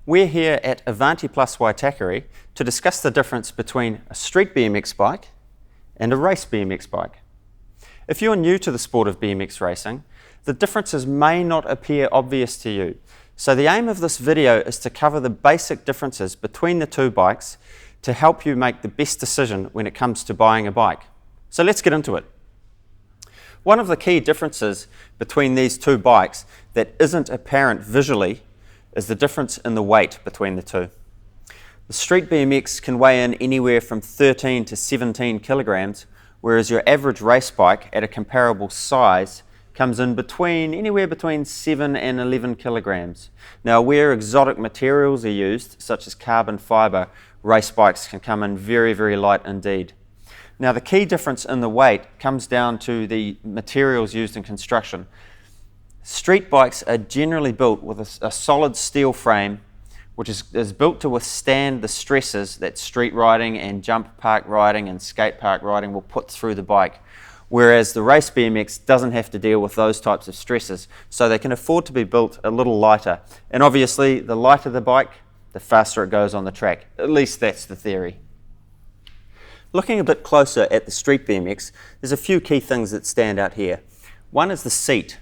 We're here at Avanti Plus Waitakere to discuss the difference between a street BMX bike and a race BMX bike. If you're new to the sport of BMX racing, the differences may not appear obvious to you. So the aim of this video is to cover the basic differences between the two bikes to help you make the best decision when it comes to buying a bike. So let's get into it. One of the key differences between these two bikes that isn't apparent visually is the difference in the weight between the two. The street BMX can weigh in anywhere from 13 to 17 kilograms, whereas your average race bike at a comparable size comes in anywhere between 7 and 11 kilograms. Now, where exotic materials are used, such as carbon fiber, race bikes can come in very, very light indeed. Now, the key difference in the weight comes down to the materials used in construction. Street bikes are generally built with a solid steel frame, which is built to withstand the stresses that street riding and jump park riding and skate park riding will put through the bike. Whereas the race BMX doesn't have to deal with those types of stresses, so they can afford to be built a little lighter. And obviously, the lighter the bike, the faster it goes on the track. At least that's the theory. Looking a bit closer at the street BMX, there's a few key things that stand out here. One is the seat.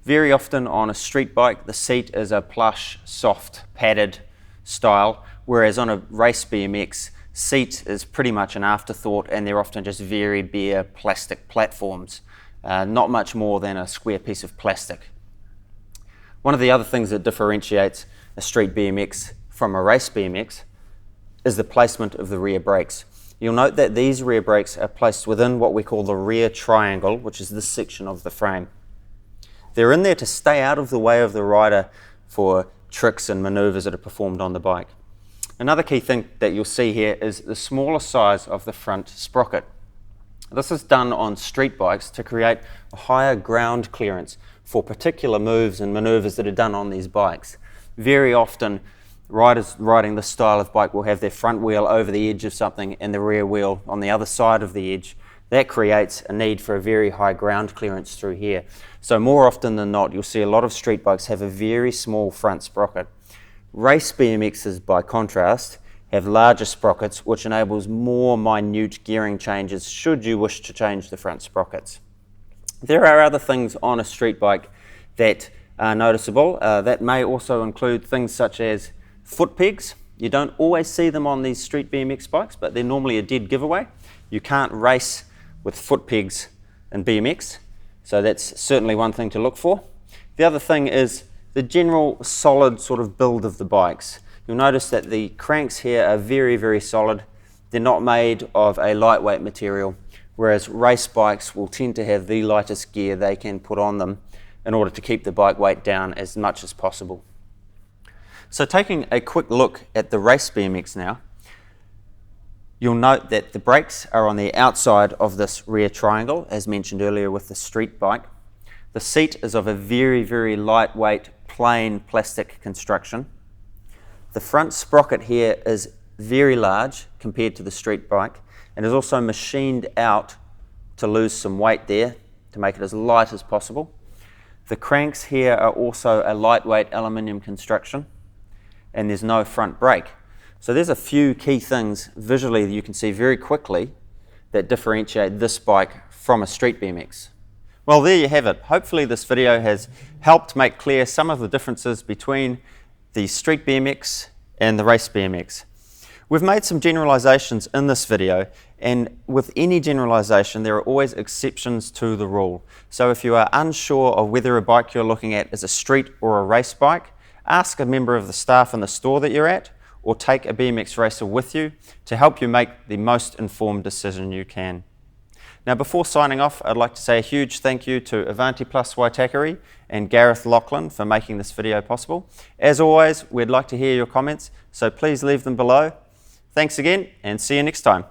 Very often on a street bike, the seat is a plush, soft, padded style, whereas on a race BMX, seat is pretty much an afterthought, and they're often just very bare plastic platforms, not much more than a square piece of plastic. One of the other things that differentiates a street BMX from a race BMX is the placement of the rear brakes. You'll note that these rear brakes are placed within what we call the rear triangle, which is this section of the frame. They're in there to stay out of the way of the rider for tricks and maneuvers that are performed on the bike. Another key thing that you'll see here is the smaller size of the front sprocket. This is done on street bikes to create a higher ground clearance for particular moves and maneuvers that are done on these bikes. Very often, riders riding this style of bike will have their front wheel over the edge of something and the rear wheel on the other side of the edge. That creates a need for a very high ground clearance through here. So more often than not, you'll see a lot of street bikes have a very small front sprocket. Race BMXs, by contrast, have larger sprockets, which enables more minute gearing changes should you wish to change the front sprockets. There are other things on a street bike that are noticeable. That may also include things such as foot pegs. You don't always see them on these street BMX bikes, but they're normally a dead giveaway. You can't race with foot pegs in BMX, so that's certainly one thing to look for. The other thing is the general solid sort of build of the bikes. You'll notice that the cranks here are very, very solid. They're not made of a lightweight material, whereas race bikes will tend to have the lightest gear they can put on them in order to keep the bike weight down as much as possible. So taking a quick look at the race BMX now, you'll note that the brakes are on the outside of this rear triangle, as mentioned earlier with the street bike. The seat is of a very, very lightweight, plain plastic construction. The front sprocket here is very large compared to the street bike, and is also machined out to lose some weight there to make it as light as possible. The cranks here are also a lightweight aluminium construction, and there's no front brake. So there's a few key things visually that you can see very quickly that differentiate this bike from a street BMX. Well, there you have it. Hopefully this video has helped make clear some of the differences between the street BMX and the race BMX. We've made some generalizations in this video, and with any generalization there are always exceptions to the rule. So if you are unsure of whether a bike you're looking at is a street or a race bike, ask a member of the staff in the store that you're at, or take a BMX racer with you to help you make the most informed decision you can. Now, before signing off, I'd like to say a huge thank you to Avanti Plus Waitakere and Gareth Lachlan for making this video possible. As always, we'd like to hear your comments, so please leave them below. Thanks again, and see you next time.